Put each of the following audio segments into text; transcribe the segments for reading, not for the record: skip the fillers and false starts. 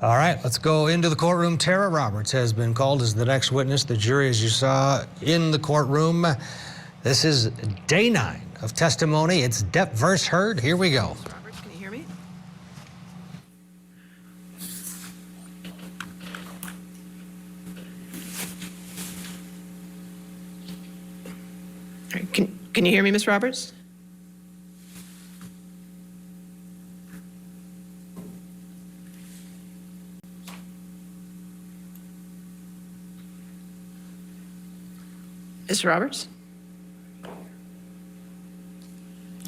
All right, let's go into the courtroom. Tara Roberts has been called as the next witness. The jury, as you saw in the courtroom, this is day 9 of testimony. It's Depp versus Hurd. Here we go. Roberts, can you hear me? All right, can you hear me, Ms. Roberts? Ms. Roberts?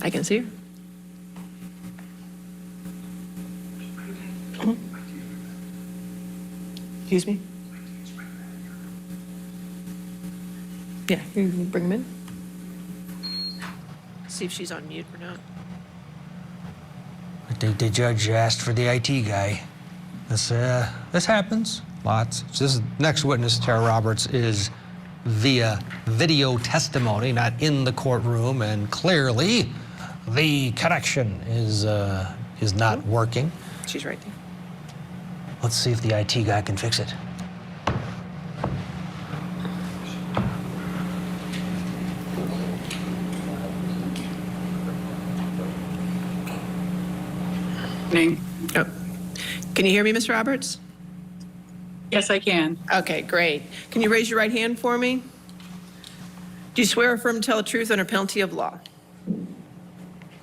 I can see her. Excuse me? Yeah, you can bring him in. See if she's on mute or not. I think the judge asked for the IT guy. This happens lots. This next witness, Tara Roberts, is via video testimony, not in the courtroom, and clearly the connection is not working. She's right there. Let's see if the IT guy can fix it. Oh. Can you hear me, Ms. Roberts? Yes, I can. Okay, great. Can you raise your right hand for me? Do you swear or affirm to tell the truth under penalty of law?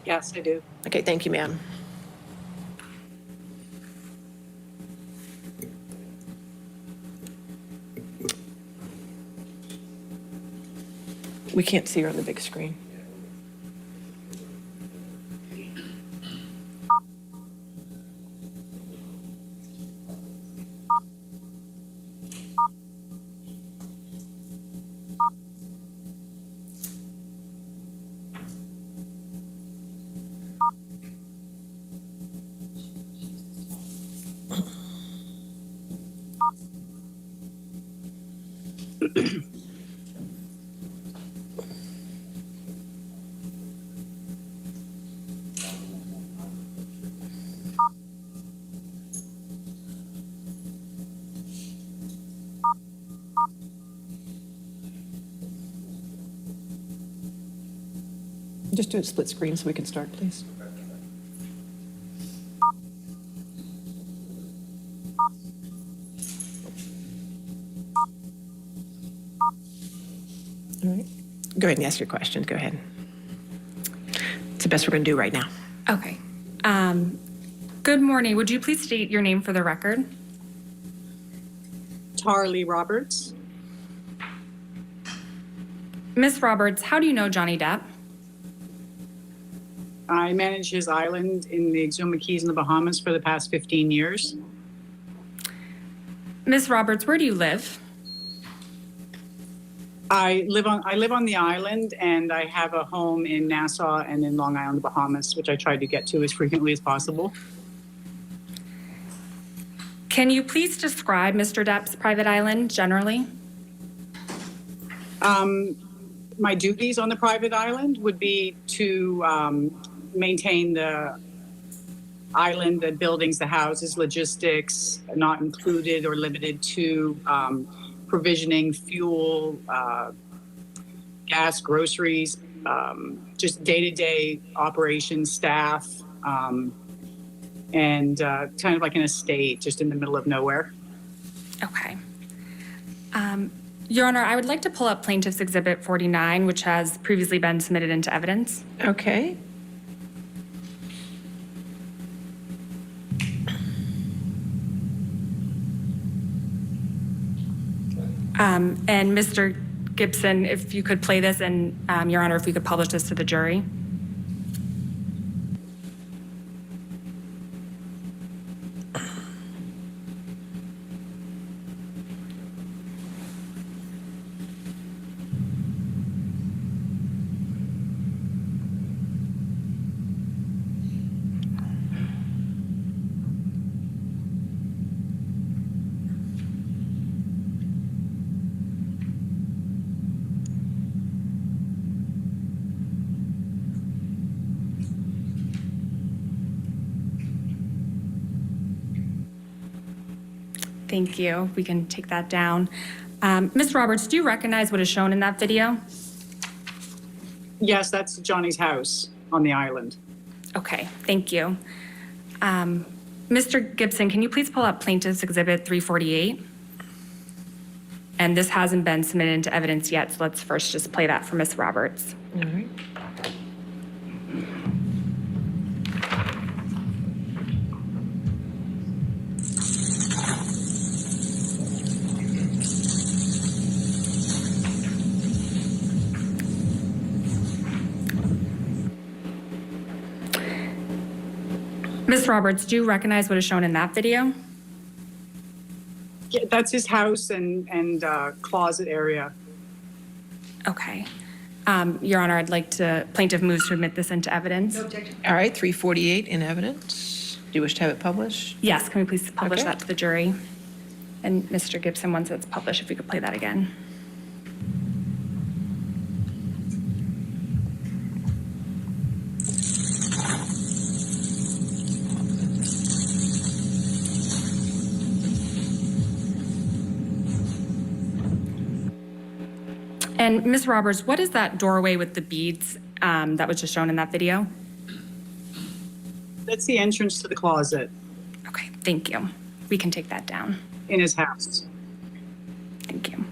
Yes, I do. Okay, thank you, ma'am. We can't see her on the big screen. Just do it split screen so we can start, please. All right. Go ahead and ask your question. Go ahead. It's the best we're going to do right now. Okay. Good morning. Would you please state your name for the record? Tarly Roberts. Miss Roberts, how do you know Johnny Depp? I manage his island in the Exuma Keys in the Bahamas for the past 15 years. Miss Roberts, where do you live? I live on the island, and I have a home in Nassau and in Long Island, the Bahamas, which I try to get to as frequently as possible. Can you please describe Mr. Depp's private island generally? My duties on the private island would be to maintain the island, the buildings, the houses, logistics, not included or limited to provisioning fuel, gas, groceries, just day-to-day operations, staff, and kind of like an estate just in the middle of nowhere. Okay. Your Honor, I would like to pull up Plaintiff's Exhibit 49, which has previously been submitted into evidence. Okay. And Mr. Gibson, if you could play this, and Your Honor, if we could publish this to the jury. Thank you. We can take that down. Ms. Roberts, do you recognize what is shown in that video? Yes, that's Johnny's house on the island. Okay, thank you. Mr. Gibson, can you please pull up Plaintiff's Exhibit 348? And this hasn't been submitted into evidence yet, so let's first just play that for Ms. Roberts. All right. Ms. Roberts, do you recognize what is shown in that video? Yeah, that's his house and closet area. Okay. Your Honor, I'd like to, plaintiff moves to admit this into evidence. All right, 348 in evidence. Do you wish to have it published? Yes, can we please publish Okay. that to the jury? And Mr. Gibson, once it's published, if we could play that again. And Ms. Roberts, what is that doorway with the beads that was just shown in that video? That's the entrance to the closet Okay, thank you. We can take that down. in his house. Thank you.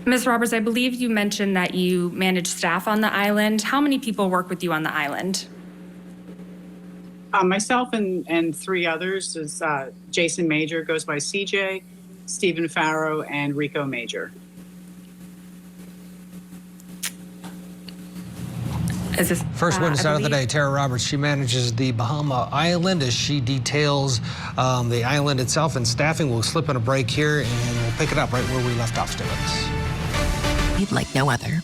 Ms. Roberts, I believe you mentioned that you manage staff on the island. How many people work with you on the island? Myself and three others is Jason Major, goes by CJ, Stephen Farrow, and Rico Major. Is this First witness I out of the believe- day, Tara Roberts. She manages the Bahama Island as she details the island itself and staffing. We'll slip in a break here and we'll pick it up right where we left off. Stay with us. You'd like no other.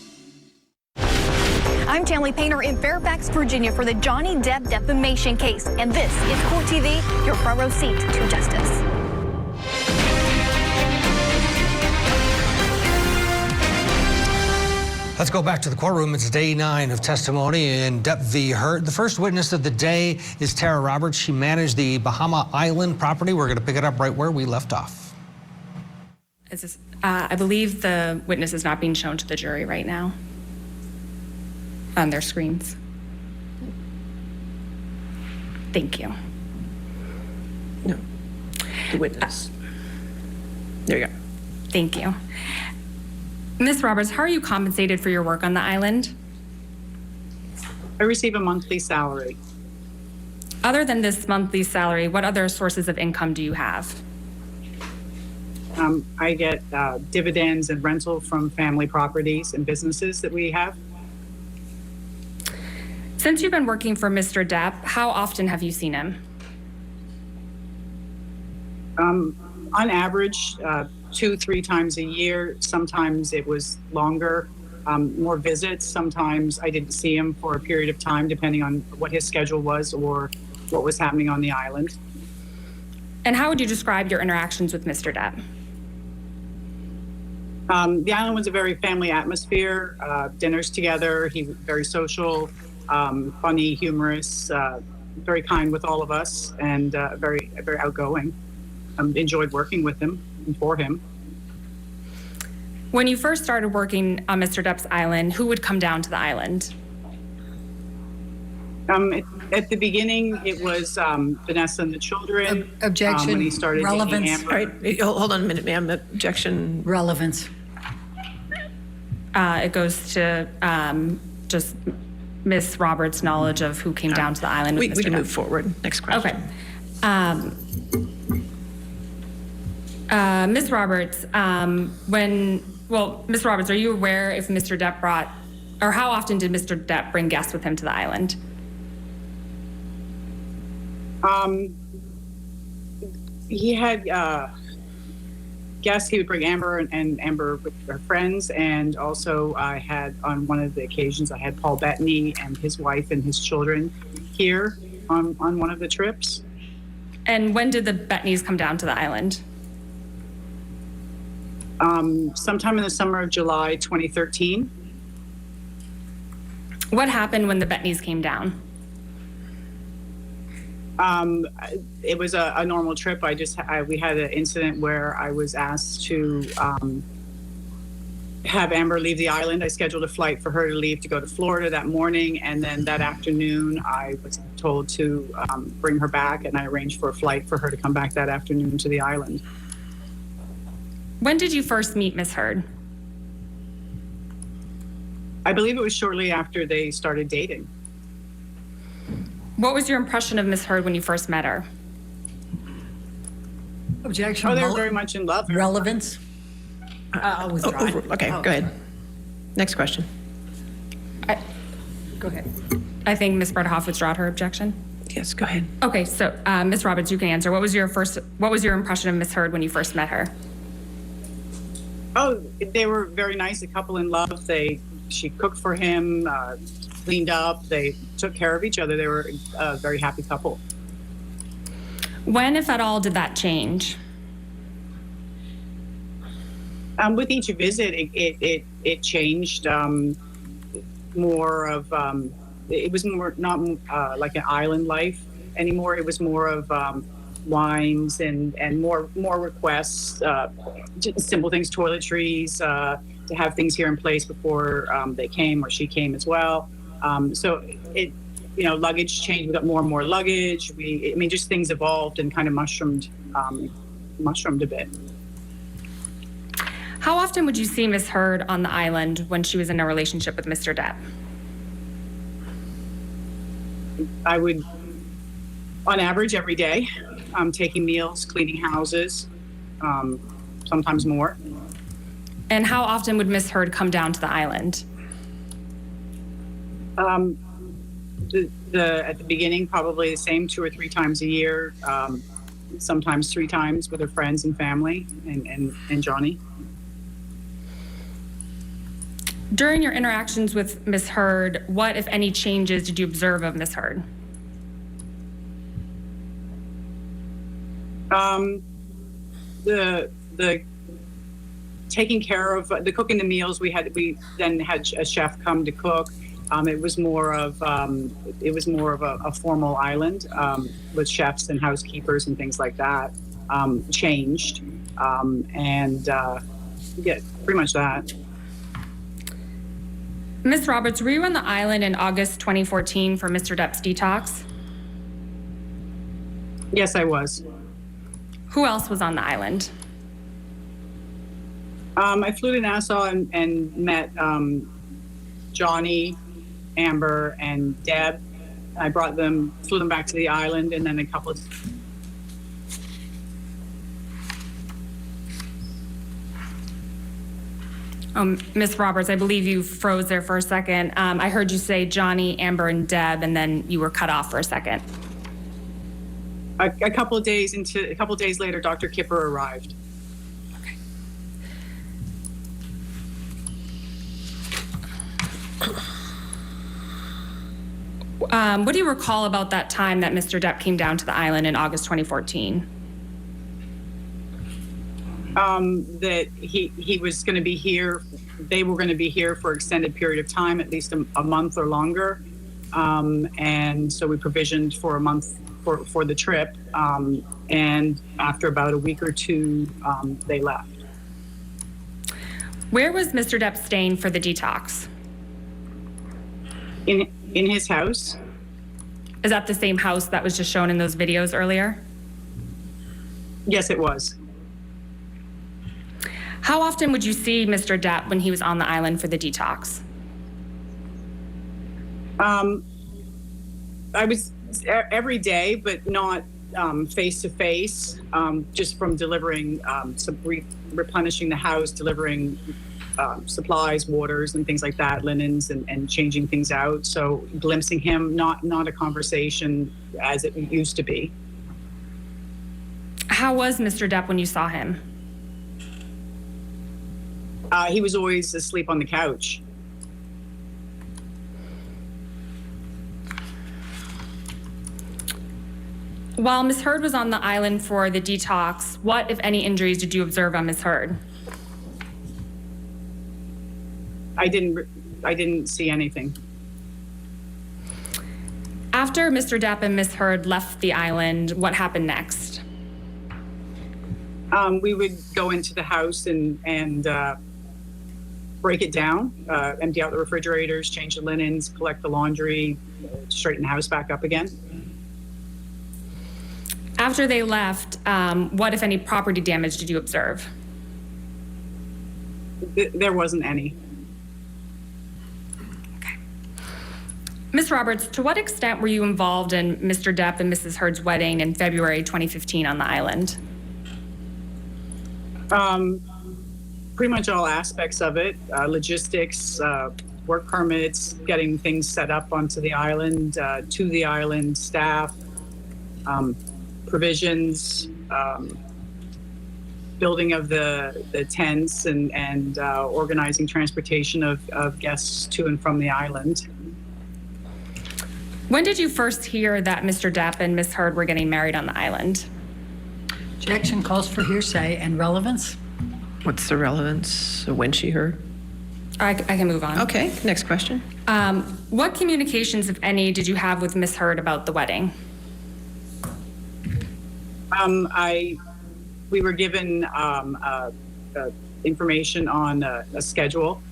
I'm Tanley Painter in Fairfax, Virginia for the Johnny Depp defamation case. And this is Court TV, your front row seat to justice. Let's go back to the courtroom. It's day 9 of testimony in Depp v. Hurd. The first witness of the day is Tara Roberts. She managed the Bahama Island property. We're going to pick it up right where we left off. Is this, I believe the witness is not being shown to the jury right now on their screens. Thank you. No. The witness. There you go. Thank you. Ms. Roberts, how are you compensated for your work on the island? I receive a monthly salary. Other than this monthly salary, what other sources of income do you have? I get dividends and rental from family properties and businesses that we have. Since you've been working for Mr. Depp, how often have you seen him? On average, 2-3 times a year. Sometimes it was longer, more visits. Sometimes I didn't see him for a period of time, depending on what his schedule was or what was happening on the island. And how would you describe your interactions with Mr. Depp? The island was a very family atmosphere, dinners together. He was very social, funny, humorous, very kind with all of us, and very outgoing. Enjoyed working with him and for him. When you first started working on Mr. Depp's island, who would come down to the island? At the beginning, it was Vanessa and the children. Objection. When he started dating Relevance. Amber. All right, hold on a minute, ma'am. Objection. Relevance. It goes to just Ms. Roberts' knowledge of who came down to the island with We Mr. can Depp. move forward. Next question. Okay. Ms. Roberts, Ms. Roberts, are you aware if Mr. Depp brought, or how often did Mr. Depp bring guests with him to the island? He had guests. He would bring Amber and Amber with her friends, and also I had on one of the occasions I had Paul Bettany and his wife and his children here on one of the trips. And when did the Bettneys come down to the island? Sometime in the summer of July 2013. What happened when the Bettneys came down? It was a normal trip. We had an incident where I was asked to have Amber leave the island. I scheduled a flight for her to leave to go to Florida that morning, and then that afternoon I was told to bring her back, and I arranged for a flight for her to come back that afternoon to the island. When did you first meet Ms. Hurd? I believe it was shortly after they started dating. What was your impression of Ms. Hurd when you first met her? Objection. Oh, they were very much in love. Relevance. I'll withdraw. Okay, go ahead. Next question. Go ahead. I think Ms. Bredhoff withdrew her objection. Yes, go ahead. Okay, so Ms. Roberts, you can answer. What was your impression of Ms. Hurd when you first met her? Oh, they were very nice, a couple in love. She cooked for him, cleaned up. They took care of each other. They were a very happy couple. When, if at all, did that change? With each visit, it changed. More of it was more not like an island life anymore. It was more of wines and more requests, just simple things, toiletries, to have things here in place before they came or she came as well. So luggage changed. We got more and more luggage. Just things evolved and kind of mushroomed a bit. How often would you see Ms. Hurd on the island when she was in a relationship with Mr. Depp? I would, on average, every day, taking meals, cleaning houses, sometimes more. And how often would Ms. Hurd come down to the island? At the beginning, probably the same 2 or 3 times a year, sometimes 3 times with her friends and family and Johnny. During your interactions with Ms. Hurd, what, if any, changes did you observe of Ms. Hurd? The taking care of the cooking the meals, we then had a chef come to cook. It was more of a formal island with chefs and housekeepers and things like that. Changed, yeah, pretty much that. Ms. Roberts, were you on the island in August 2014 for Mr. Depp's detox? Yes, I was. Who else was on the island? I flew to Nassau and met Johnny, Amber, and Deb. I flew them back to the island, and then a couple of... Ms. Roberts, I believe you froze there for a second. I heard you say Johnny, Amber, and Deb, and then you were cut off for a second. A couple of days later, Dr. Kipper arrived. What do you recall about that time that Mr. Depp came down to the island in August 2014? That he was going to be here. They were going to be here for an extended period of time, at least a month or longer. And so we provisioned for a month for the trip. And after about a week or 2, they left. Where was Mr. Depp staying for the detox? In his house. Is that the same house that was just shown in those videos earlier? Yes, it was. How often would you see Mr. Depp when he was on the island for the detox? I was every day, but not face to face, just from delivering, replenishing the house, delivering supplies, waters, and things like that, linens, and changing things out. So glimpsing him, not a conversation as it used to be. How was Mr. Depp when you saw him? He was always asleep on the couch. While Ms. Hurd was on the island for the detox, what, if any, injuries did you observe on Ms. Hurd? I didn't see anything. After Mr. Depp and Ms. Hurd left the island, what happened next? We would go into the house and break it down, empty out the refrigerators, change the linens, collect the laundry, straighten the house back up again. After they left, what, if any, property damage did you observe? There wasn't any. Ms. Roberts, to what extent were you involved in Mr. Depp and Mrs. Hurd's wedding in February 2015 on the island? Pretty much all aspects of it, logistics, work permits, getting things set up onto the island, to the island, staff, provisions, building of the tents and organizing transportation of guests to and from the island. When did you first hear that Mr. Depp and Ms. Hurd were getting married on the island? Objection calls for hearsay and relevance. What's the relevance of when she heard? I can move on. Okay, next question. What communications, if any, did you have with Ms. Hurd about the wedding? We were given information on a schedule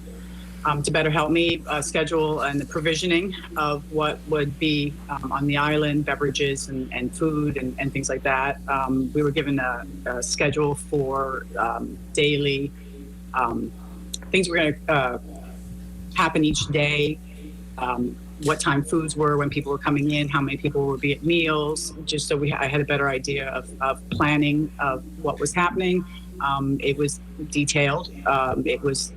to better help me schedule and the provisioning of what would be on the island, beverages and food and things like that. We were given a schedule for daily things were going to happen each day, what time foods were, when people were coming in, how many people would be at meals, just so I had a better idea of planning of what was happening. It was detailed. It was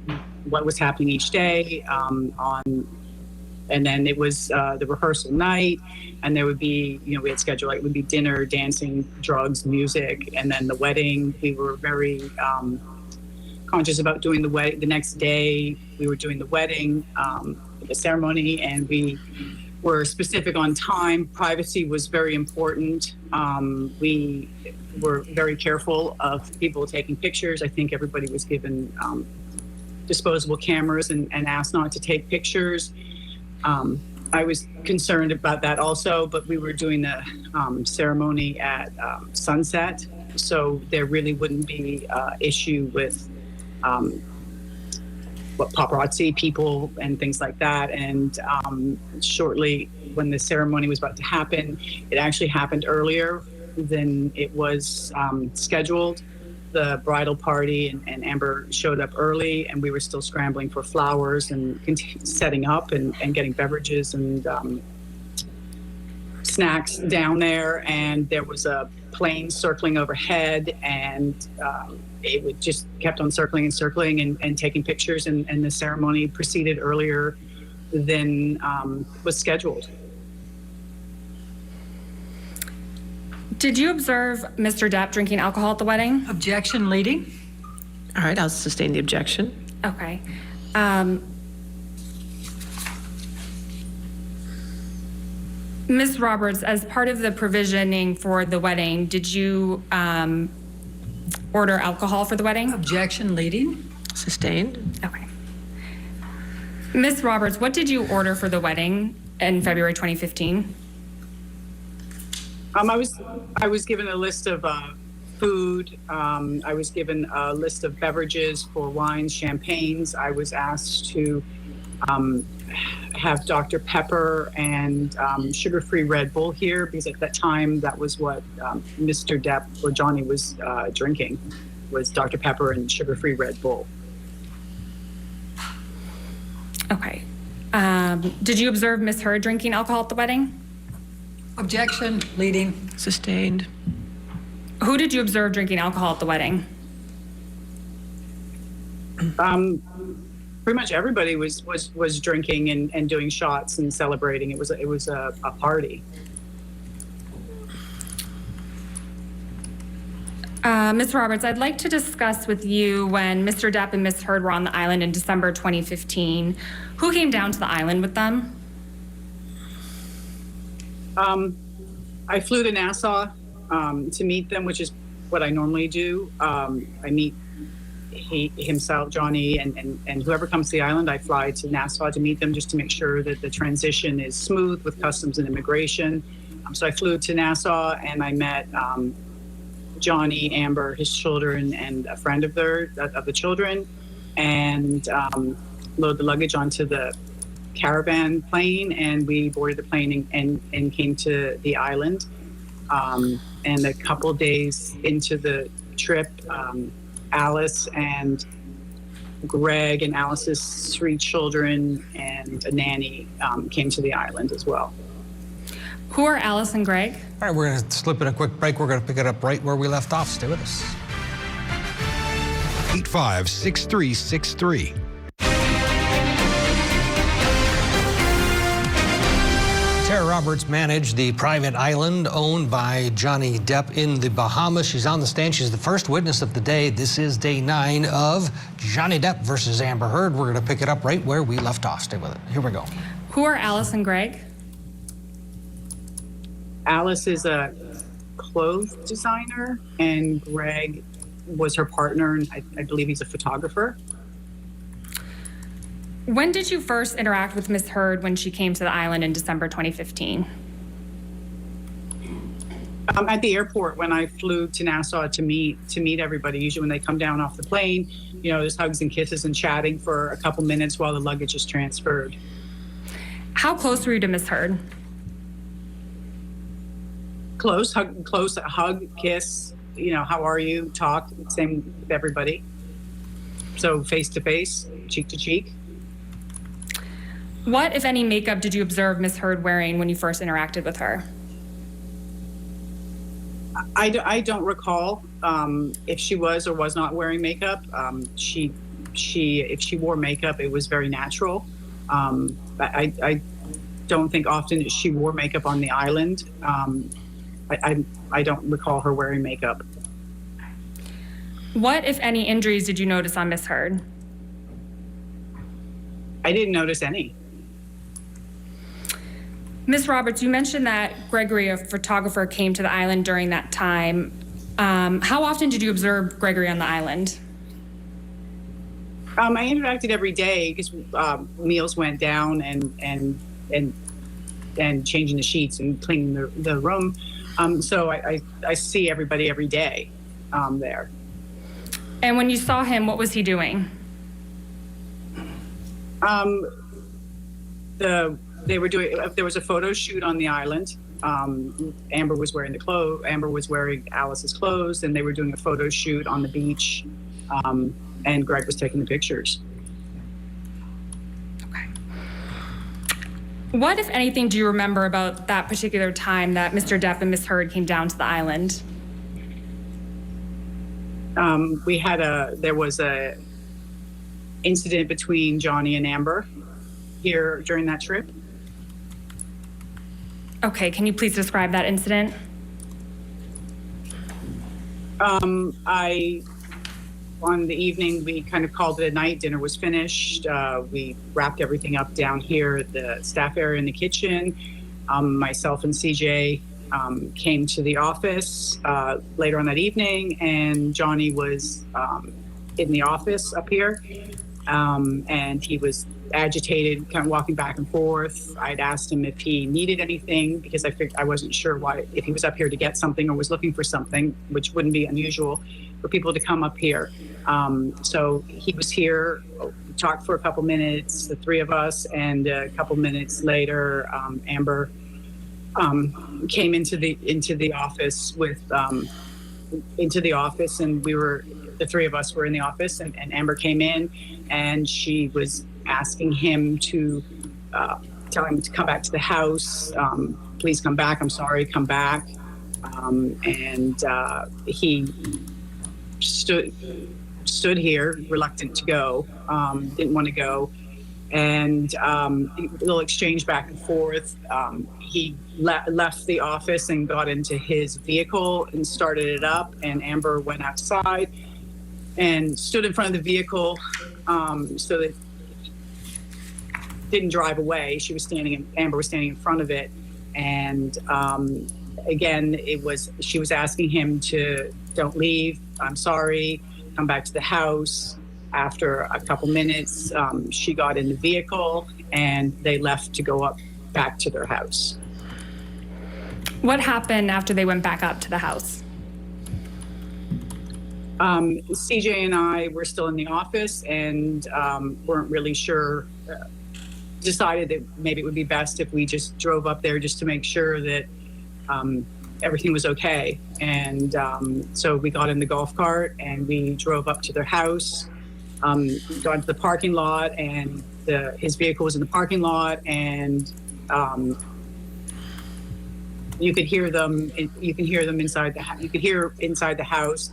what was happening each day and then it was the rehearsal night, and there would be, we had scheduled, like, it would be dinner, dancing, drugs, music, and then the wedding. We were very conscious about doing the wedding. The next day, we were doing the wedding, the ceremony, and we were specific on time. Privacy was very important. We were very careful of people taking pictures. I think everybody was given disposable cameras and asked not to take pictures. I was concerned about that also, but we were doing the ceremony at sunset, so there really wouldn't be issue with paparazzi people and things like that. And shortly when the ceremony was about to happen, it actually happened earlier than it was scheduled. The bridal party and Amber showed up early, and we were still scrambling for flowers and setting up and getting beverages and snacks down there. And there was a plane circling overhead, and it would just kept on circling and taking pictures, and the ceremony proceeded earlier than was scheduled. Did you observe Mr. Depp drinking alcohol at the wedding? Objection leading. All right, I'll sustain the objection. Okay. Ms. Roberts, as part of the provisioning for the wedding, did you order alcohol for the wedding? Objection leading. Sustained. Okay. Ms. Roberts, what did you order for the wedding in February 2015? I was given a list of food. I was given a list of beverages for wines, champagnes. I was asked to have Dr. Pepper and sugar-free Red Bull here, because at that time that was what Mr. Depp or Johnny was drinking, was Dr. Pepper and sugar-free Red Bull. Okay. Did you observe Ms. Hurd drinking alcohol at the wedding? Objection leading. Sustained. Who did you observe drinking alcohol at the wedding? Pretty much everybody was drinking and doing shots and celebrating. It was a party. Ms. Roberts, I'd like to discuss with you when Mr. Depp and Ms. Hurd were on the island in December 2015. Who came down to the island with them? I flew to Nassau to meet them, which is what I normally do. I meet Johnny, and whoever comes to the island, I fly to Nassau to meet them just to make sure that the transition is smooth with customs and immigration. So I flew to Nassau and I met Johnny, Amber, his children, and a friend of the children, and loaded the luggage onto the caravan plane, and we boarded the plane and came to the island. And a couple days into the trip, Alice and Greg and Alice's 3 children and a nanny came to the island as well. Who are Alice and Greg? All right, we're going to slip in a quick break. We're going to pick it up right where we left off. Stay with us. 856363. Tara Roberts managed the private island owned by Johnny Depp in the Bahamas. She's on the stand. She's the first witness of the day. This is day 9 of Johnny Depp versus Amber Hurd. We're going to pick it up right where we left off. Stay with it. Here we go. Who are Alice and Greg? Alice is a clothes designer, and Greg was her partner, and I believe he's a photographer. When did you first interact with Miss Hurd when she came to the island in December 2015? At the airport when I flew to Nassau to meet everybody. Usually when they come down off the plane, there's hugs and kisses and chatting for a couple minutes while the luggage is transferred. How close were you to Miss Hurd? Close, hug, kiss, how are you, talk, same with everybody. So face to face, cheek to cheek. What, if any, makeup did you observe Miss Hurd wearing when you first interacted with her? I don't recall if she was or was not wearing makeup. If she wore makeup, it was very natural. I don't think often she wore makeup on the island. I don't recall her wearing makeup. What, if any, injuries did you notice on Miss Hurd? I didn't notice any. Ms. Roberts, you mentioned that Gregory, a photographer, came to the island during that time. How often did you observe Gregory on the island? I interacted every day because meals went down and changing the sheets and cleaning the room. So I see everybody every day there. And when you saw him, what was he doing? There was a photo shoot on the island. Amber was wearing Amber was wearing Alice's clothes, and they were doing a photo shoot on the beach. And Greg was taking the pictures. Okay. What, if anything, do you remember about that particular time that Mr. Depp and Miss Hurd came down to the island? There was a incident between Johnny and Amber here during that trip. Okay, can you please describe that incident? On the evening, we kind of called it a night. Dinner was finished. We wrapped everything up down here at the staff area in the kitchen. Myself and CJ came to the office later on that evening, and Johnny was in the office up here, and he was agitated, kind of walking back and forth. I'd asked him if he needed anything because I wasn't sure if he was up here to get something or was looking for something, which wouldn't be unusual for people to come up here. So he was here, talked for a couple minutes, the 3 of us, and a couple minutes later, Amber came into the office and the 3 of us were in the office, and Amber came in, and she was asking him to tell him to come back to the house. Please come back. I'm sorry, come back. And he stood here, reluctant to go, didn't want to go. And a little exchange back and forth. He left the office and got into his vehicle and started it up, and Amber went outside and stood in front of the vehicle so that didn't drive away. Amber was standing in front of it, and again, she was asking him to don't leave. I'm sorry. come back to the house. After a couple minutes, she got in the vehicle and they left to go up back to their house. What happened after they went back up to the house? CJ and I were still in the office and weren't really sure. Decided that maybe it would be best if we just drove up there just to make sure that everything was okay. And so we got in the golf cart and we drove up to their house, got into the parking lot, and his vehicle was in the parking lot, and you could hear them. You can hear them inside the. You could hear inside the house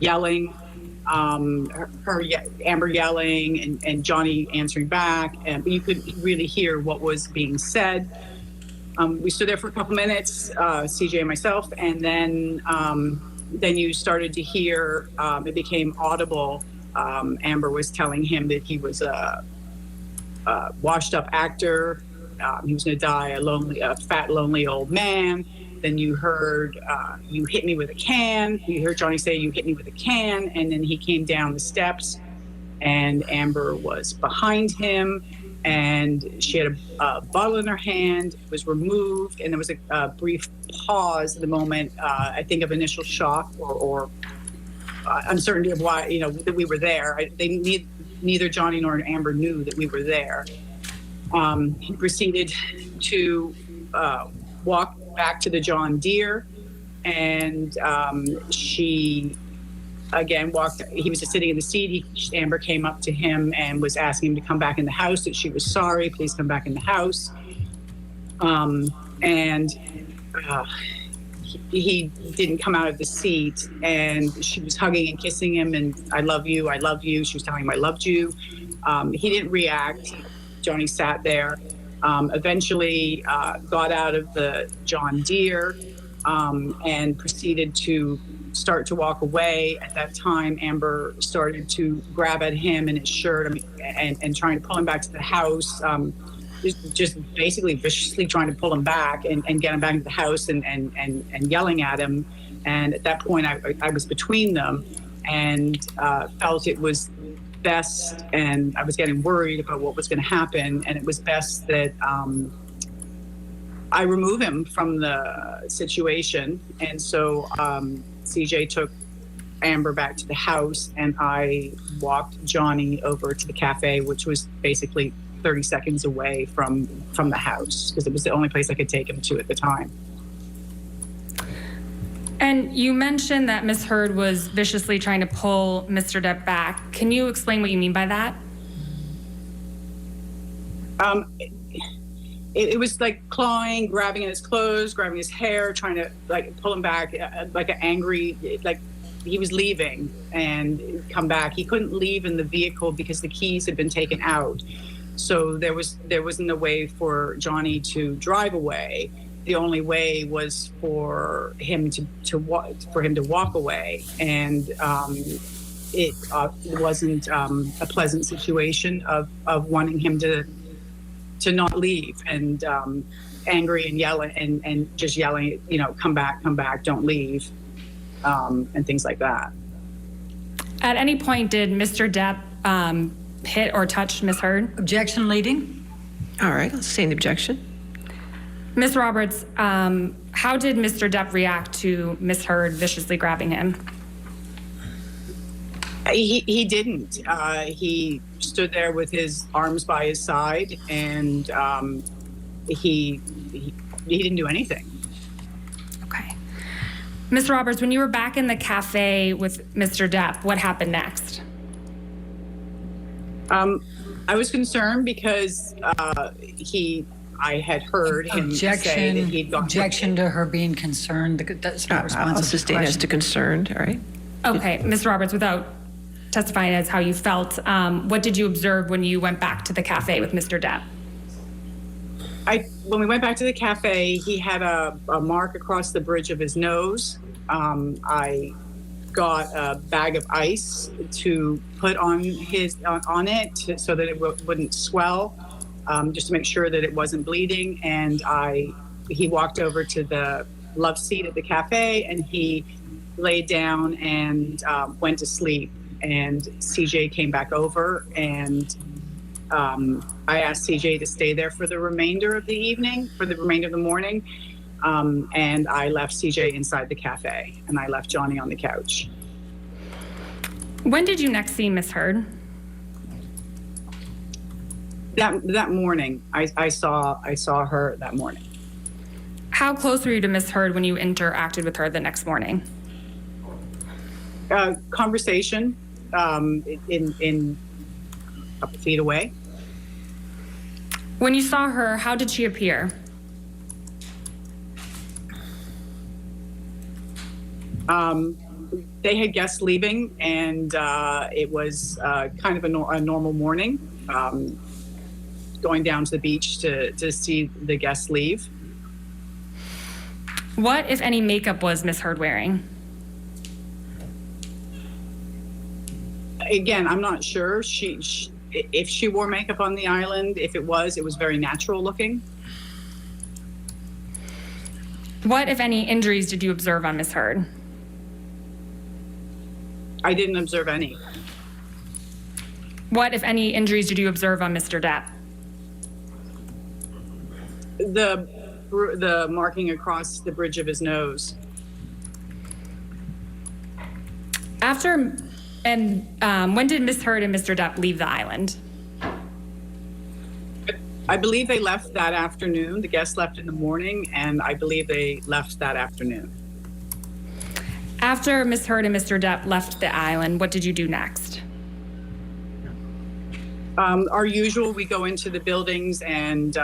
yelling. Amber yelling and Johnny answering back, and you could really hear what was being said. We stood there for a couple minutes, CJ and myself, and then you started to hear, it became audible. Amber was telling him that he was a washed up actor. He was going to die a fat, lonely old man. Then you heard, you hit me with a can. You heard Johnny say, you hit me with a can. And then he came down the steps and Amber was behind him and she had a bottle in her hand, was removed. And there was a brief pause at the moment, I think of initial shock or uncertainty of why, that we were there. Neither Johnny nor Amber knew that we were there. He proceeded to walk back to the John Deere, and she again walked. He was just sitting in the seat. Amber came up to him and was asking him to come back in the house, that she was sorry, please come back in the house. He didn't come out of the seat, and she was hugging and kissing him, and I love you, I love you. She was telling him I loved you. He didn't react. Johnny sat there. Eventually got out of the John Deere and proceeded to start to walk away. At that time, Amber started to grab at him and his shirt and trying to pull him back to the house, just basically viciously trying to pull him back and get him back into the house and yelling at him. And at that point, I was between them and felt it was best, and I was getting worried about what was going to happen, and it was best that I remove him from the situation. And so CJ took Amber back to the house, and I walked Johnny over to the cafe, which was basically 30 seconds away from the house, because it was the only place I could take him to at the time. And you mentioned that Ms. Hurd was viciously trying to pull Mr. Depp back. Can you explain what you mean by that? It was like clawing, grabbing at his clothes, grabbing his hair, trying to pull him back, like an angry, like he was leaving and come back. He couldn't leave in the vehicle because the keys had been taken out. So there wasn't a way for Johnny to drive away. The only way was for him to walk away, and it wasn't a pleasant situation of wanting him to not leave, and angry and yelling and just yelling, come back, don't leave, and things like that. At any point, did Mr. Depp hit or touch Ms. Hurd? Objection leading. All right, I'll sustain the objection. Ms. Roberts, how did Mr. Depp react to Ms. Hurd viciously grabbing him? He didn't. He stood there with his arms by his side, and he didn't do anything. Okay. Ms. Roberts, when you were back in the cafe with Mr. Depp, what happened next? I was concerned because I had heard him say that he'd gone. Objection to her being concerned. That's not responsive. I'll sustain as to concerned, all right? Okay, Ms. Roberts, without testifying as how you felt, what did you observe when you went back to the cafe with Mr. Depp? When we went back to the cafe, he had a mark across the bridge of his nose. I got a bag of ice to put on it so that it wouldn't swell. Just to make sure that it wasn't bleeding. And he walked over to the love seat at the cafe, and he laid down and went to sleep. And CJ came back over, and I asked CJ to stay there for the remainder of the evening, for the remainder of the morning. And I left CJ inside the cafe, and I left Johnny on the couch. When did you next see Miss Hurd? That morning, I saw her that morning. How close were you to Miss Hurd when you interacted with her the next morning? Conversation in a couple feet away. When you saw her, how did she appear? They had guests leaving, and it was kind of a normal morning, going down to the beach to see the guests leave. What, if any, makeup was Miss Hurd wearing? Again, I'm not sure if she wore makeup on the island. If it was very natural looking. What, if any, injuries did you observe on Miss Hurd? I didn't observe any. What, if any, injuries did you observe on Mr. Depp? The marking across the bridge of his nose. When did Miss Hurd and Mr. Depp leave the island? I believe they left that afternoon. The guests left in the morning, and I believe they left that afternoon. After Miss Hurd and Mr. Depp left the island, what did you do next? Our usual, we go into the buildings and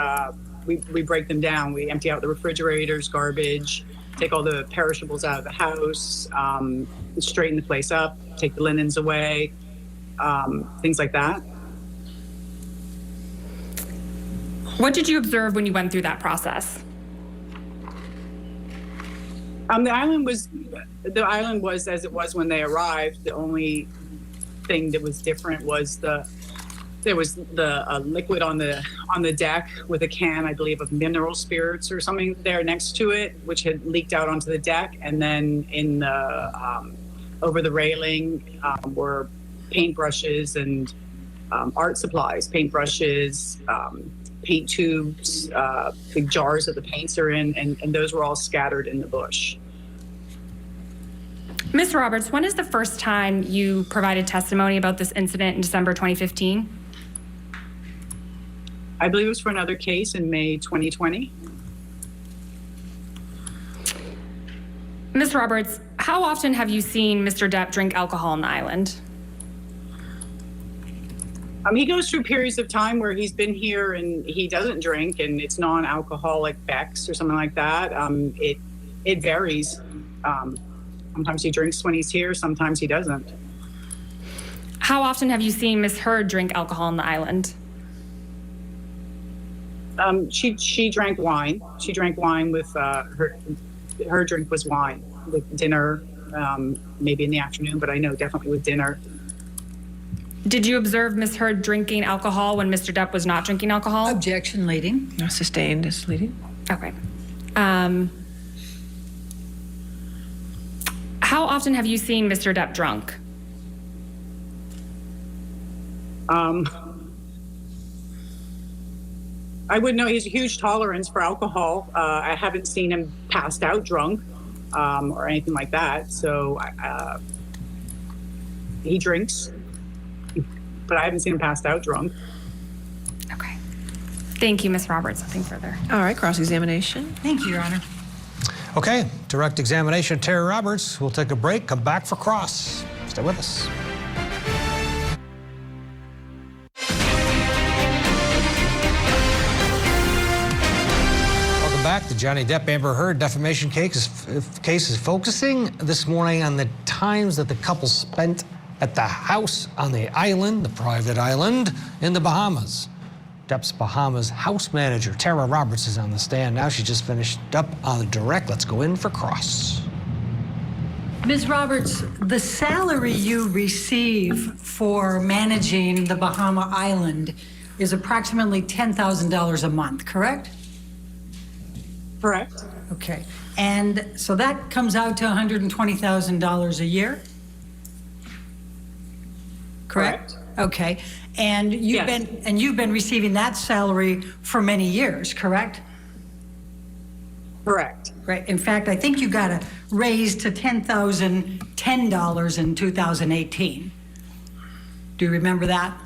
we break them down. We empty out the refrigerators, garbage, take all the perishables out of the house, straighten the place up, take the linens away, things like that. What did you observe when you went through that process? The island was as it was when they arrived. The only thing that was different was there was the liquid on the deck with a can, I believe, of mineral spirits or something there next to it, which had leaked out onto the deck. And then in the over the railing were paintbrushes and art supplies, paintbrushes, paint tubes, big jars that the paints are in, and those were all scattered in the bush. Ms. Roberts, when is the first time you provided testimony about this incident in December 2015? I believe it was for another case in May 2020. Ms. Roberts, how often have you seen Mr. Depp drink alcohol on the island? He goes through periods of time where he's been here and he doesn't drink, and it's non-alcoholic Beck's or something like that. It varies. Sometimes he drinks when he's here, sometimes he doesn't. How often have you seen Ms. Hurd drink alcohol on the island? She drank wine. She drank wine with her drink was wine with dinner, maybe in the afternoon, but I know definitely with dinner. Did you observe Ms. Hurd drinking alcohol when Mr. Depp was not drinking alcohol? Objection leading. No, sustained is leading. Okay. How often have you seen Mr. Depp drunk? I would know he has a huge tolerance for alcohol. I haven't seen him passed out drunk or anything like that. So he drinks, but I haven't seen him passed out drunk. Okay. Thank you, Ms. Roberts. Nothing further. All right, cross-examination. Thank you, Your Honor. Okay, direct examination of Terry Roberts. We'll take a break, come back for cross. Stay with us. Welcome back. The Johnny Depp Amber Hurd defamation case is focusing this morning on the times that the couple spent at the house on the island, the private island, in the Bahamas. Depp's Bahamas house manager, Tara Roberts, is on the stand now. She just finished up on the direct. Let's go in for cross. Ms. Roberts, the salary you receive for managing the Bahama Island is approximately $10,000 a month, correct? Correct. Okay. And so that comes out to $120,000 a year? Correct? Okay. And you've been receiving that salary for many years, correct? Correct. Right. In fact, I think you got a raise to $10,010 in 2018. Do you remember that?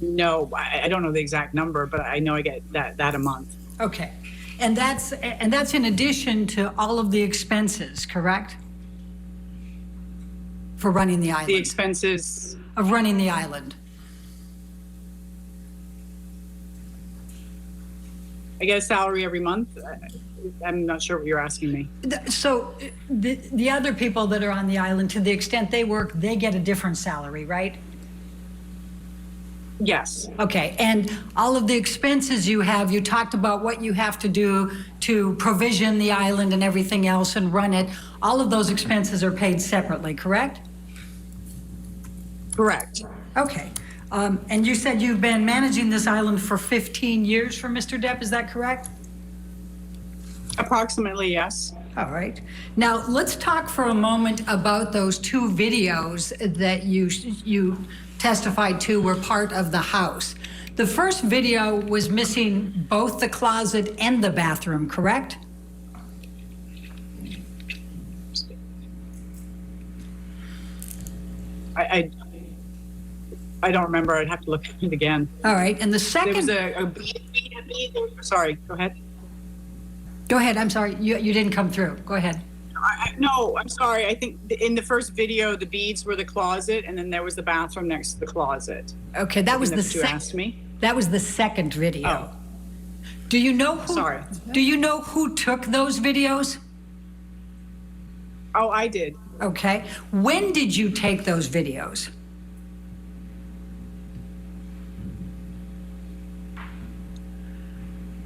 No, I don't know the exact number, but I know I get that a month. Okay. And that's in addition to all of the expenses, correct? For running the island. The expenses, Of running the island. I get a salary every month. I'm not sure what you're asking me. So the other people that are on the island, to the extent they work, they get a different salary, right? Yes, Okay, and all of the expenses you have, you talked about what you have to do to provision the island and everything else and run it. All of those expenses are paid separately, correct? correct. Okay. And you said you've been managing this island for 15 years for Mr. Depp, is that correct? Approximately, yes. All right. Now, let's talk for a moment about those two videos that you testified to were part of the house. The first video was missing both the closet and the bathroom, correct? I don't remember. I'd have to look at it again. All right. And the There was second. sorry, go ahead. Go ahead. I'm sorry. You didn't come through. Go ahead. No, I'm sorry. I think in the first video, the beads were the closet, and then there was the bathroom next to the closet. Okay. That was the That's what you asked me. That was the second video. Oh. Do you know who? Sorry. Do you know who took those videos? Oh, I did. Okay. When did you take those videos?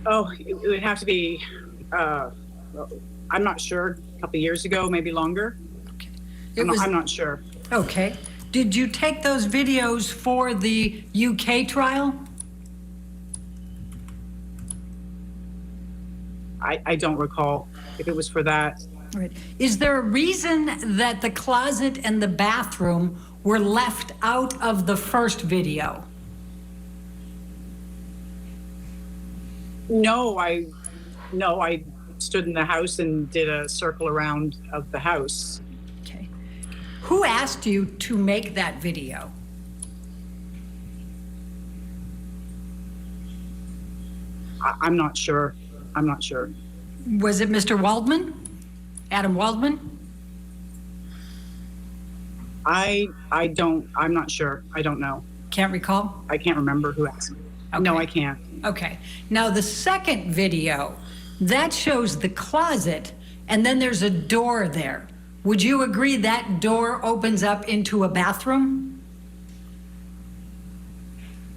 Oh, it would have to be, I'm not sure, a couple of years ago, maybe longer. I'm not sure. Okay. Did you take those videos for the UK trial? I don't recall if it was for that. All right. Is there a reason that the closet and the bathroom were left out of the first video? No, I stood in the house and did a circle around of the house. Okay. Who asked you to make that video? I'm not sure. I'm not sure. Was it Mr. Waldman? Adam Waldman? I'm not sure. I don't know. Can't recall? I can't remember who asked me. Okay. No, I can't. Okay. Now, the second video, that shows the closet, and then there's a door there. Would you agree that door opens up into a bathroom?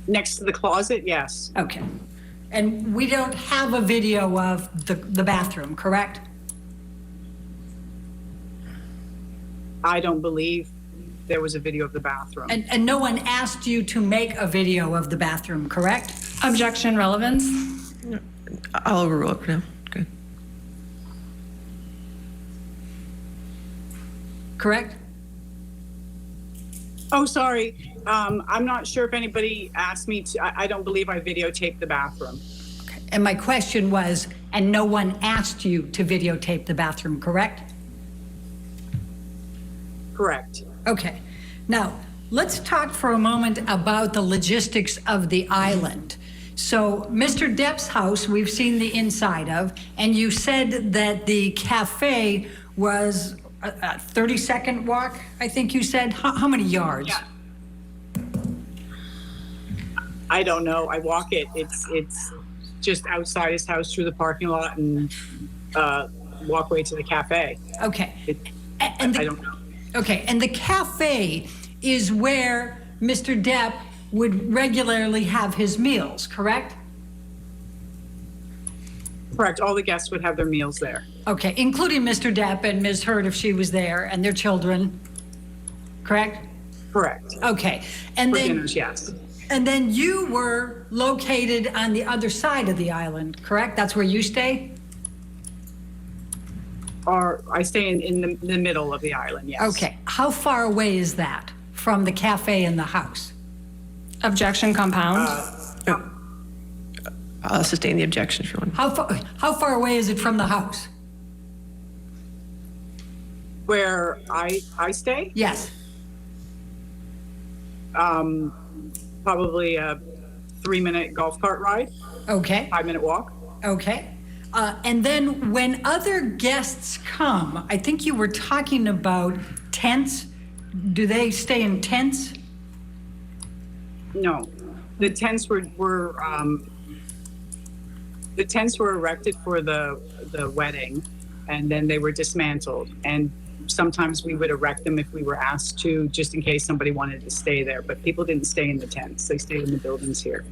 Next to the closet, yes. Okay. And we don't have a video of the bathroom, correct? I don't believe there was a video of the bathroom. And no one asked you to make a video of the bathroom, correct? Objection, relevance. I'll overrule it now. Good. Correct? Oh, sorry. I'm not sure if anybody asked me to. I don't believe I videotaped the bathroom. Okay. And my question was, and no one asked you to videotape the bathroom, correct? Correct. Okay. Now, let's talk for a moment about the logistics of the island. So, Mr. Depp's house, we've seen the inside of, and you said that the cafe was a 30-second walk, I think you said. How many yards? Yeah. I don't know. I walk it. It's just outside his house through the parking lot and walkway to the cafe. Okay. I don't know. Okay, and the cafe is where Mr. Depp would regularly have his meals, correct? Correct. All the guests would have their meals there. Okay, including Mr. Depp and Ms. Hurd if she was there, and their children, correct? Correct. Okay, and For then dinners, yes. And then you were located on the other side of the island, correct? That's where you stay? Or I stay in the middle of the island, yes. Okay. How far away is that from the cafe and the house? Objection compound. I'll sustain the objection if you want. How far away is it from the house? Where I stay? Yes. Probably a 3-minute golf cart ride, Okay. 5-minute walk. Okay. And then when other guests come, I think you were talking about tents. Do they stay in tents? No, the tents were erected for the wedding, and then they were dismantled. And sometimes we would erect them if we were asked to, just in case somebody wanted to stay there. But people didn't stay in the tents; they stayed in the buildings here.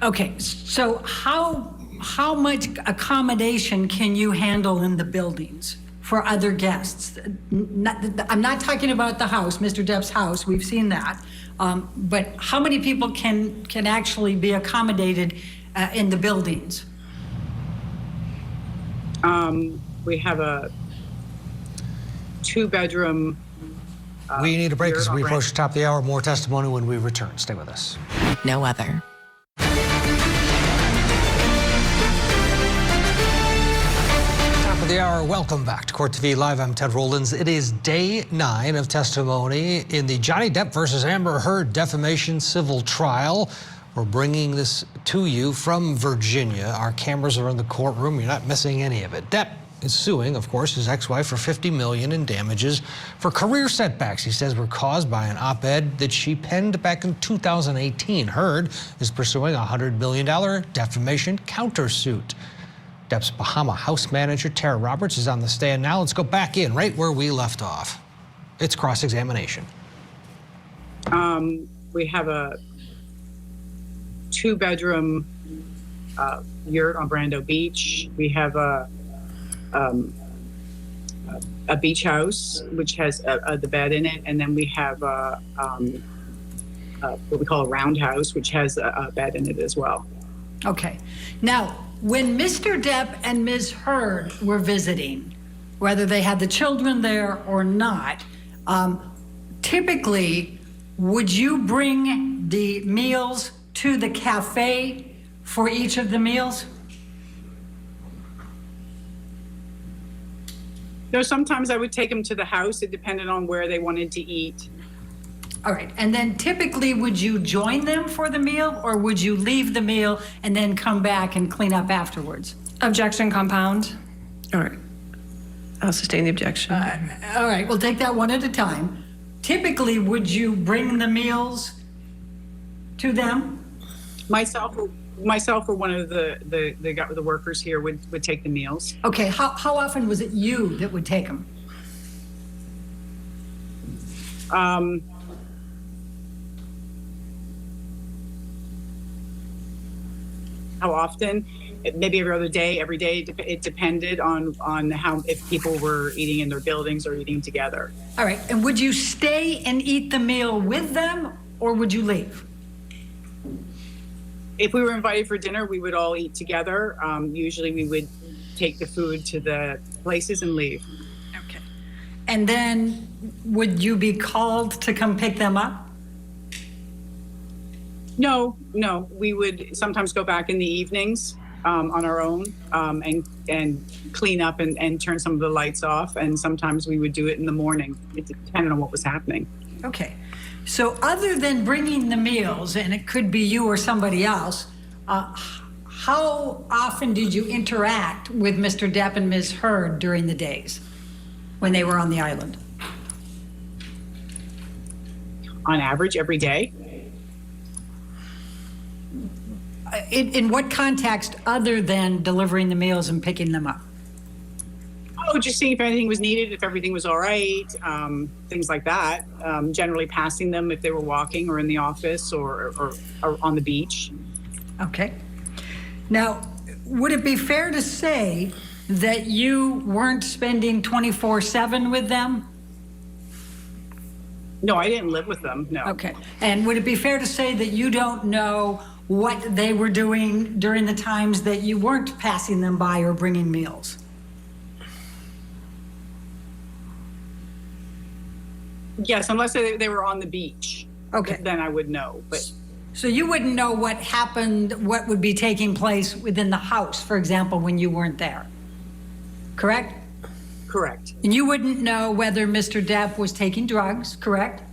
Okay. So how much accommodation can you handle in the buildings for other guests? I'm not talking about the house, Mr. Depp's house. We've seen that. But how many people can actually be accommodated in the buildings? We have a 2-bedroom. We need a break here as we on approach the top of the hour. More testimony when we return. Stay with us. No other. Top of the hour. Welcome back to Court TV Live. I'm Ted Rollins. It is day 9 of testimony in the Johnny Depp versus Amber Hurd defamation civil trial. We're bringing this to you from Virginia. Our cameras are in the courtroom. You're not missing any of it. Depp is suing, of course, his ex-wife for $50 million in damages for career setbacks he says were caused by an op-ed that she penned back in 2018. Hurd is pursuing a $100 million defamation countersuit. Depp's Bahamas house manager, Tara Roberts, is on the stand now. Let's go back in right where we left off. It's cross-examination. We have a 2-bedroom yurt on Brando Beach. We have a beach house which has the bed in it, and then we have what we call a roundhouse, which has a bed in it as well. Okay. Now, when Mr. Depp and Ms. Hurd were visiting, whether they had the children there or not, typically, would you bring the meals to the cafe for each of the meals? No, sometimes I would take them to the house. It depended on where they wanted to eat. All right. And then typically, would you join them for the meal, or would you leave the meal and then come back and clean up afterwards? Objection compound. All right. I'll sustain the objection. All right. We'll take that one at a time. Typically, would you bring the meals to them? Myself or one of the workers here would take the meals. Okay. How often was it you that would take them? How often? Maybe every other day, every day. It depended on how, if people were eating in their buildings or eating together. All right. And would you stay and eat the meal with them, or would you leave? If we were invited for dinner, we would all eat together. Usually we would take the food to the places and leave. Okay. And then would you be called to come pick them up? No. We would sometimes go back in the evenings on our own and clean up and turn some of the lights off. And sometimes we would do it in the morning. It depended on what was happening. Okay. So other than bringing the meals, and it could be you or somebody else, how often did you interact with Mr. Depp and Ms. Hurd during the days when they were on the island? On average, every day. In what context other than delivering the meals and picking them up? Oh, just seeing if anything was needed, if everything was all right, things like that. Generally passing them if they were walking or in the office or on the beach. Okay. Now, would it be fair to say that you weren't spending 24/7 with them? No, I didn't live with them, no. Okay. And would it be fair to say that you don't know what they were doing during the times that you weren't passing them by or bringing meals? Yes, unless they were on the beach. Okay. Then I would know, but So you wouldn't know what happened, what would be taking place within the house, for example, when you weren't there, correct? correct. And you wouldn't know whether Mr. Depp was taking drugs, correct?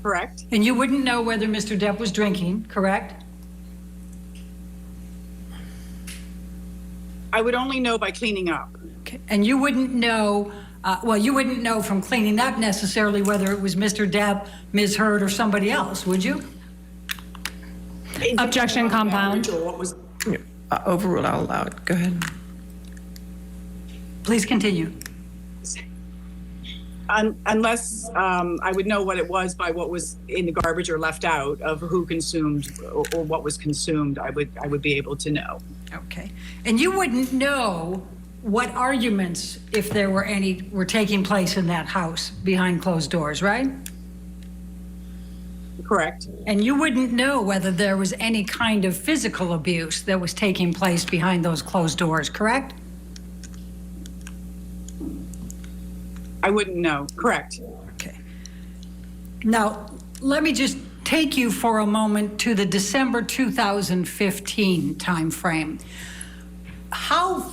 Correct. And you wouldn't know whether Mr. Depp was drinking, correct? I would only know by cleaning up. Okay. And you wouldn't know, well, you wouldn't know from cleaning up necessarily whether it was Mr. Depp, Ms. Hurd, or somebody else, would you? Objection, compound. What was, Overruled, I'll allow it. Go ahead. Please continue. unless I would know what it was by what was in the garbage or left out of who consumed or what was consumed, I would be able to know. Okay. And you wouldn't know what arguments, if there were any, were taking place in that house behind closed doors, right? Correct. And you wouldn't know whether there was any kind of physical abuse that was taking place behind those closed doors, correct? I wouldn't know. Correct. Okay. Now, let me just take you for a moment to the December 2015 timeframe. How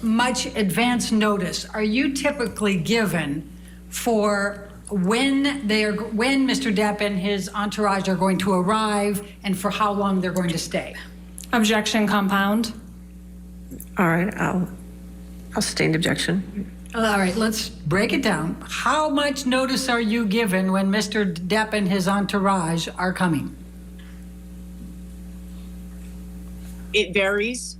much advance notice are you typically given for when Mr. Depp and his entourage are going to arrive and for how long they're going to stay? Objection, compound. All right, I'll sustain the objection. All right, let's break it down. How much notice are you given when Mr. Depp and his entourage are coming? It varies.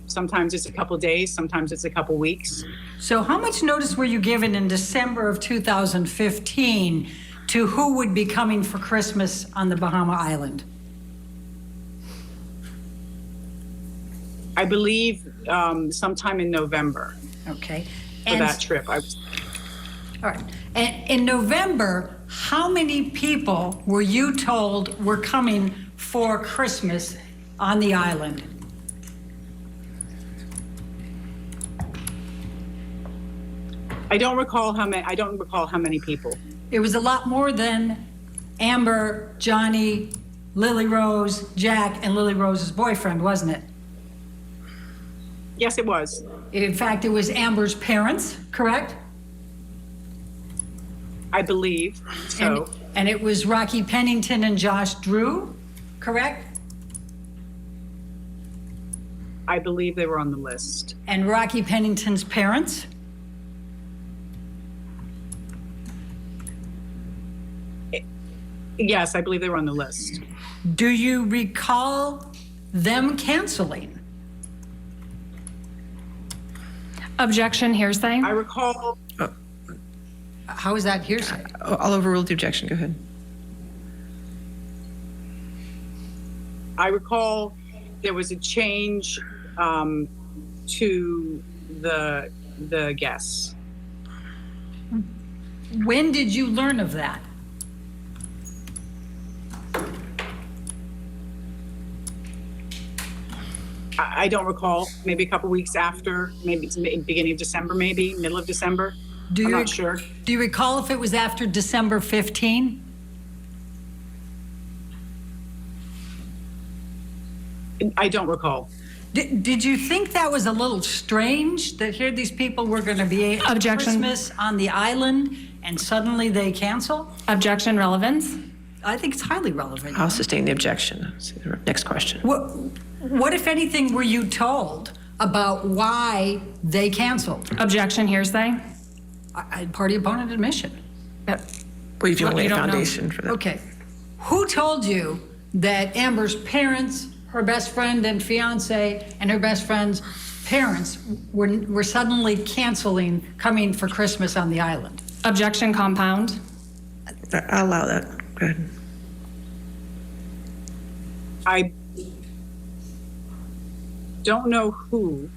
Sometimes it's a couple days, sometimes it's a couple weeks. So how much notice were you given in December of 2015 to who would be coming for Christmas on the Bahama Island? I believe sometime in November Okay. for that trip. All right. And in November, how many people were you told were coming for Christmas on the island? I don't recall how many people. It was a lot more than Amber, Johnny, Lily Rose, Jack, and Lily Rose's boyfriend, wasn't it? Yes, it was. In fact, it was Amber's parents, correct? I believe so. And it was Rocky Pennington and Josh Drew, correct? I believe they were on the list. And Rocky Pennington's parents? Yes, I believe they were on the list. Do you recall them canceling? Objection, hearsay. I recall. How is that hearsay? I'll overrule the objection. Go ahead. I recall there was a change to the guests. When did you learn of that? I don't recall. Maybe a couple weeks after. Maybe it's beginning of December. Maybe middle of December. I'm not sure. Do you recall if it was after December 15? I don't recall. Did you think that was a little strange that here these people were going to be at Objection. Christmas on the island and suddenly they cancel? Objection, relevance. I think it's highly relevant. I'll sustain the objection. Next question. What, if anything, were you told about why they canceled? Objection, hearsay. Party opponent admission. Well, you've You laid a don't know. foundation for that. Okay. Who told you that Amber's parents, her best friend and fiance, and her best friend's parents were suddenly canceling coming for Christmas on the island? Objection, compound. I'll allow that. Go ahead. I don't know who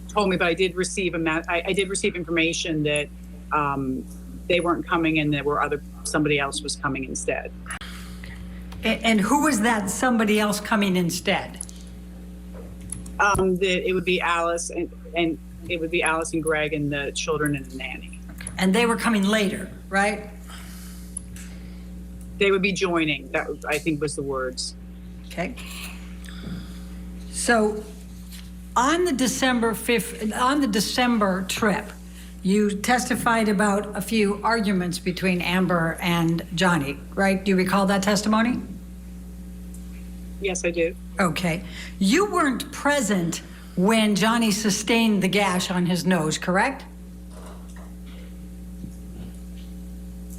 told me, but I did receive information that they weren't coming and somebody else was coming instead. And who was that somebody else coming instead? It would be Alice and it would be Alice and Greg and the children and the nanny. And they were coming later, right? They would be joining. That I think was the words. Okay. So on the December trip, you testified about a few arguments between Amber and Johnny, right? Do you recall that testimony? Yes, I do. Okay. You weren't present when Johnny sustained the gash on his nose, correct?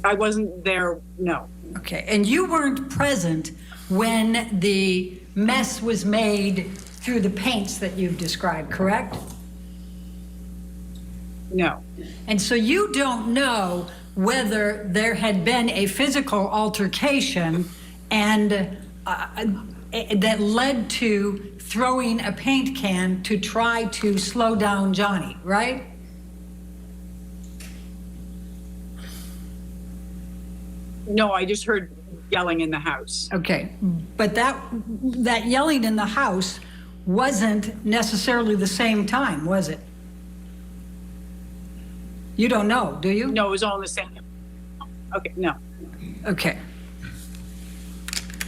I wasn't there. No. Okay. And you weren't present when the mess was made through the paints that you've described, correct? No. And so you don't know whether there had been a physical altercation and that led to throwing a paint can to try to slow down Johnny, right? No, I just heard yelling in the house. Okay, but that yelling in the house wasn't necessarily the same time, was it? You don't know, do you? No, it was all in the same. Okay, no. Okay.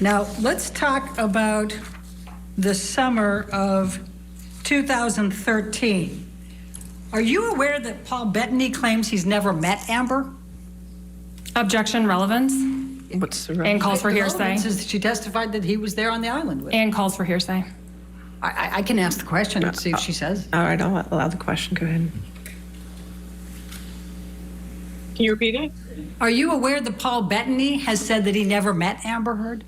Now, let's talk about the summer of 2013. Are you aware that Paul Bettany claims he's never met Amber? Objection, relevance, What's the and calls for The hearsay. relevance is that she testified that he was there on the island with her. And calls for hearsay. I can ask the question and see if she says. All right, I'll allow the question. Go ahead. Can you repeat it? Are you aware that Paul Bettany has said that he never met Amber Hurd?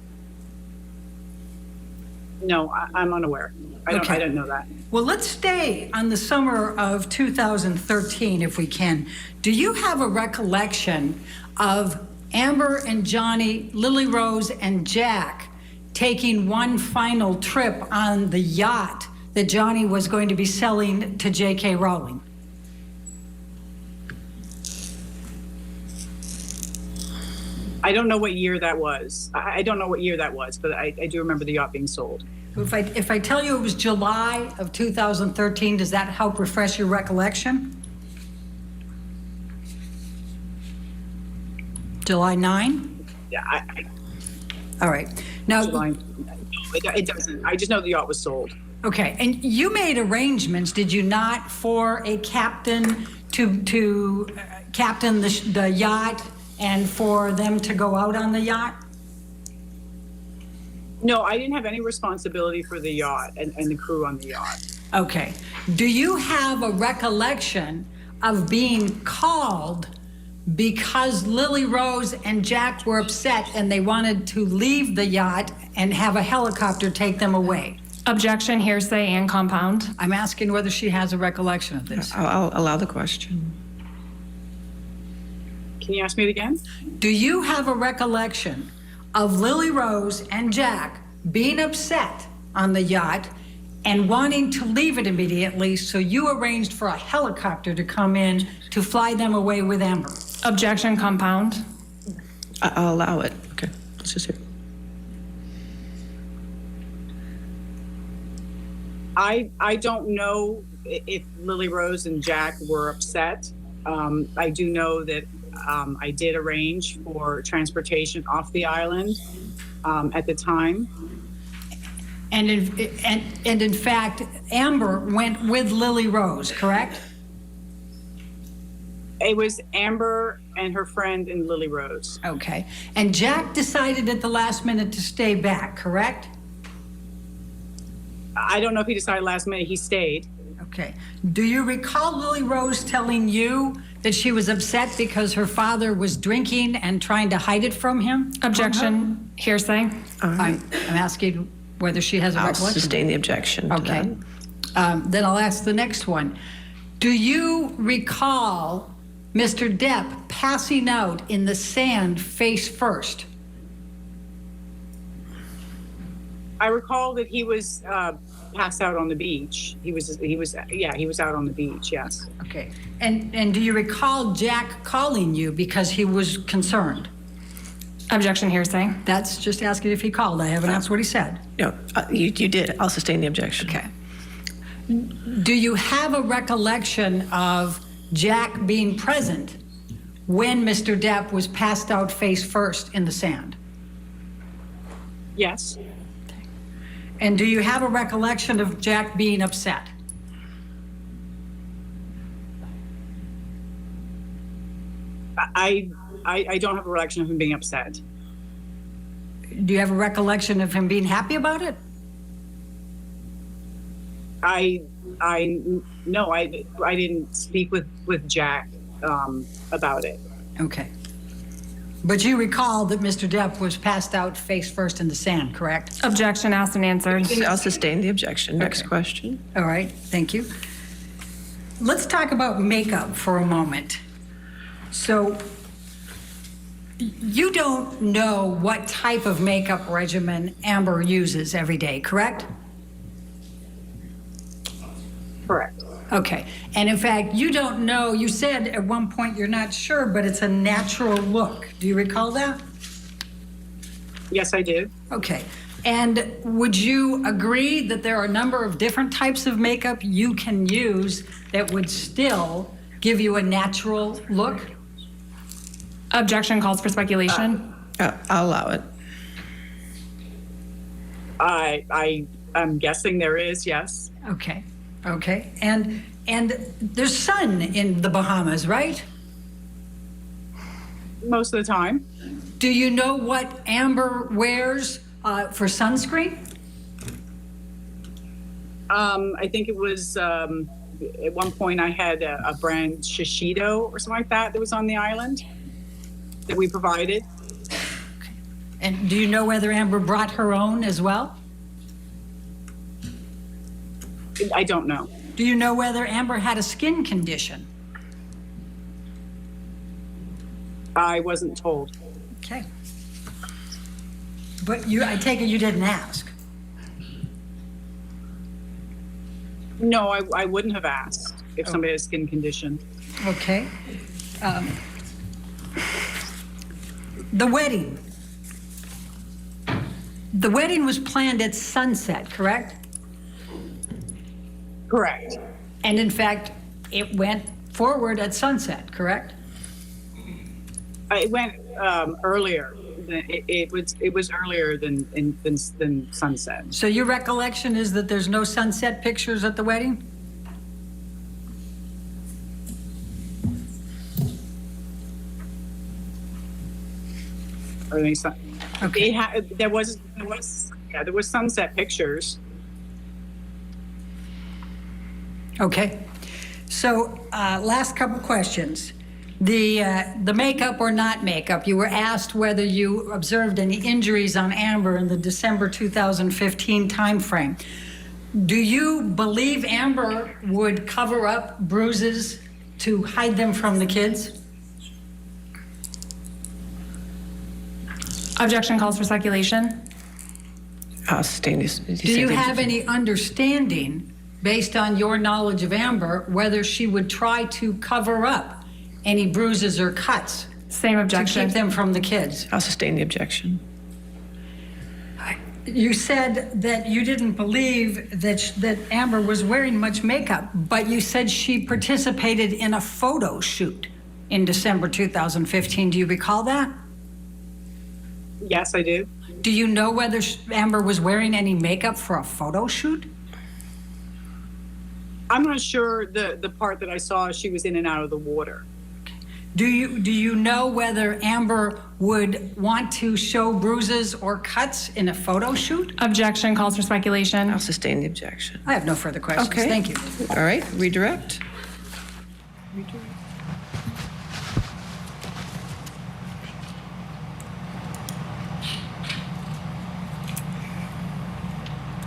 No, I'm unaware. I don't know that. Well, let's stay on the summer of 2013 if we can. Do you have a recollection of Amber and Johnny, Lily Rose and Jack taking one final trip on the yacht that Johnny was going to be selling to J.K. Rowling? I don't know what year that was. I don't know what year that was, but I do remember the yacht being sold. If I tell you it was July of 2013, does that help refresh your recollection? July 9? Yeah, All right. Now, it doesn't. I just know the yacht was sold. okay, and you made arrangements, did you not, for a captain to captain the yacht and for them to go out on the yacht? No, I didn't have any responsibility for the yacht and the crew on the yacht. Okay. Do you have a recollection of being called because Lily Rose and Jack were upset and they wanted to leave the yacht and have a helicopter take them away? Objection, hearsay, and compound. I'm asking whether she has a recollection of this. I'll allow the question. Can you ask me it again? Do you have a recollection of Lily Rose and Jack being upset on the yacht and wanting to leave it immediately, so you arranged for a helicopter to come in to fly them away with Amber? Objection, compound. I'll allow it. Okay, let's just hear. I don't know if Lily Rose and Jack were upset. I do know that I did arrange for transportation off the island at the time. And in fact, Amber went with Lily Rose, correct? It was Amber and her friend and Lily Rose. Okay. And Jack decided at the last minute to stay back, correct? I don't know if he decided last minute. He stayed. Okay. Do you recall Lily Rose telling you that she was upset because her father was drinking and trying to hide it from him? Objection, hearsay. I'm asking whether she has a I'll recollection. sustain the objection to Okay. that. Then I'll ask the next one. Do you recall Mr. Depp passing out in the sand face first? I recall that he was passed out on the beach. He was out on the beach, yes. Okay. And do you recall Jack calling you because he was concerned? Objection, hearsay. That's just asking if he called. I haven't asked what he said. No, you did. I'll sustain the objection. Okay. Do you have a recollection of Jack being present when Mr. Depp was passed out face first in the sand? Yes. And do you have a recollection of Jack being upset? I don't have a recollection of him being upset. Do you have a recollection of him being happy about it? No, I didn't speak with Jack about it. Okay. But you recall that Mr. Depp was passed out face first in the sand, correct? Objection, asked and answered. I'll sustain the objection. Next Okay. question. All right, thank you. Let's talk about makeup for a moment. So you don't know what type of makeup regimen Amber uses every day, correct? Correct. Okay. And in fact, you don't know, you said at one point you're not sure, but it's a natural look. Do you recall that? Yes, I do. Okay. And would you agree that there are a number of different types of makeup you can use that would still give you a natural look? Objection calls for speculation. I'll allow it. I'm guessing there is, yes. Okay. Okay. And there's sun in the Bahamas, right? Most of the time. Do you know what Amber wears for sunscreen? I think it was at one point I had a brand Shishido or something like that was on the island that we provided. And do you know whether Amber brought her own as well? I don't know. Do you know whether Amber had a skin condition? I wasn't told. Okay. But I take it you didn't ask. No, I wouldn't have asked if somebody had a skin condition. Okay. The wedding. The wedding was planned at sunset, correct? Correct. And in fact, it went forward at sunset, correct? It went earlier. It was earlier than sunset. So your recollection is that there's no sunset pictures at the wedding? Okay. There was sunset pictures. Okay. So last couple questions. The makeup or not makeup, you were asked whether you observed any injuries on Amber in the December 2015 timeframe. Do you believe Amber would cover up bruises to hide them from the kids? Objection calls for speculation. I'll sustain this. Do you have any understanding, based on your knowledge of Amber, whether she would try to cover up any bruises or cuts Same to objection. keep them from the kids? I'll sustain the objection. You said that you didn't believe that Amber was wearing much makeup, but you said she participated in a photo shoot in December 2015. Do you recall that? Yes, I do. Do you know whether Amber was wearing any makeup for a photo shoot? I'm not sure the part that I saw, she was in and out of the water. Do you know whether Amber would want to show bruises or cuts in a photo shoot? Objection calls for speculation. I'll sustain the objection. I have no further questions. Okay. Thank you. All right, redirect.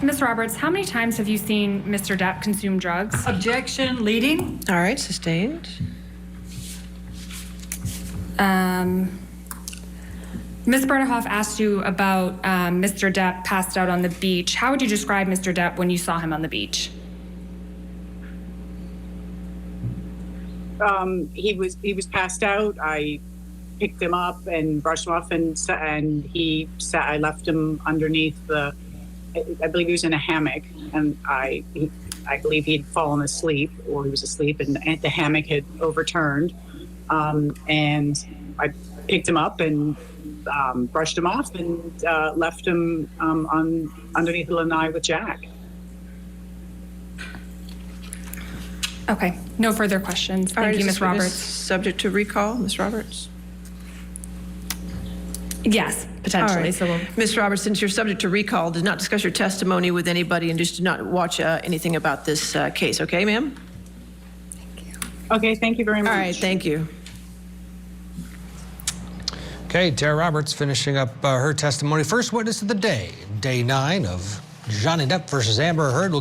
Ms. Roberts, how many times have you seen Mr. Depp consume drugs? Objection, leading. All right, sustained. Ms. Bernehoff asked you about Mr. Depp passed out on the beach. How would you describe Mr. Depp when you saw him on the beach? He was passed out. I picked him up and brushed him off, and I left him underneath I believe he was in a hammock, and I believe he had fallen asleep, or he was asleep, and the hammock had overturned, and I picked him up and brushed him off and left him underneath the lanai with Jack. Okay, no further questions. All right, Thank you, is Ms. this witness Roberts. subject to recall, Ms. Roberts? Yes, potentially. All right. So we'll, Ms. Roberts, since you're subject to recall, did not discuss your testimony with anybody and just did not watch anything about this case, okay, ma'am? Okay, thank you very much. All right, thank you. Okay, Tara Roberts finishing up her testimony. First witness of the day, day 9 of Johnny Depp versus Amber Heard.